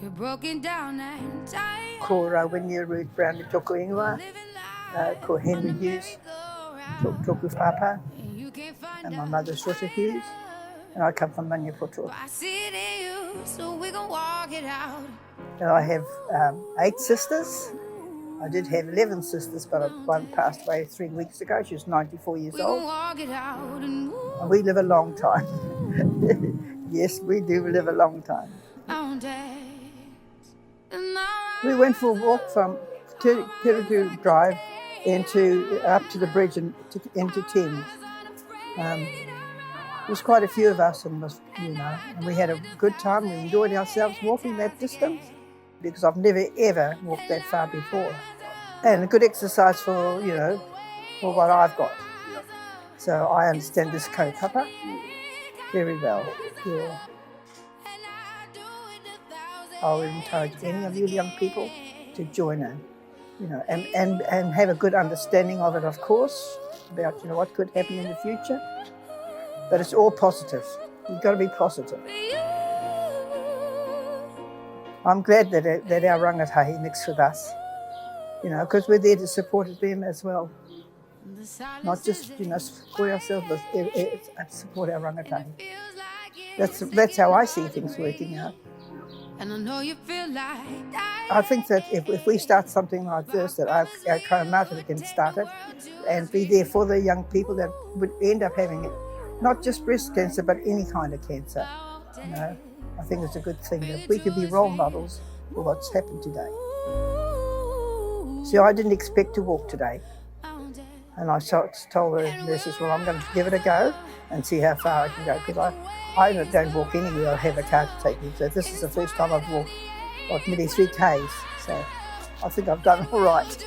You're broken down and tired. Ko Winya Ruth Brown Toko Ingoa, ko Henry Hughes, Toko Papa, and my mother's Rita Hughes, and I come from Manaakitanga. I see it in you, so we gon' walk it out. And I have 8 sisters. I did have 11 sisters, but one passed away 3 weeks ago. She was 94 years old. And we live a long time. Yes, we do live a long time. We went for a walk from Korero Drive up to the bridge and into Thames. There was quite a few of us, and we had a good time. We enjoyed ourselves walking that distance, because I've never ever walked that far before. And a good exercise for what I've got. So I understand this kaupapa very well. Yeah. I would encourage any of you young people to join in, and have a good understanding of it, of course, about what could happen in the future. But it's all positive. You've got to be positive. I'm glad that our rangatahi mixed with us, because we're there to support them as well. Not just, support ourselves, but support our rangatahi. That's how I see things working out. And I know you feel like I think that if we start something like this, that our Kaumātua can start it and be there for the young people that would end up having it, not just breast cancer, but any kind of cancer. I think it's a good thing that we could be role models for what's happened today. See, I didn't expect to walk today. And I told the nurses, well, I'm going to give it a go and see how far I can go, because I don't walk anywhere. I have a car to take me. So this is the first time I've walked nearly 3 Ks. So I think I've done all right.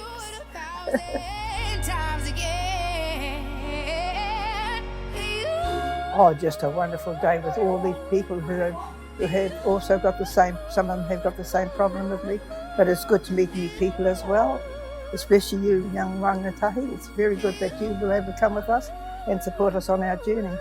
Oh, just a wonderful day with all these people who have also got the same, some of them have got the same problem with me, but it's good to meet new people as well, especially you young rangatahi. It's very good that you will able to come with us and support us on our journey.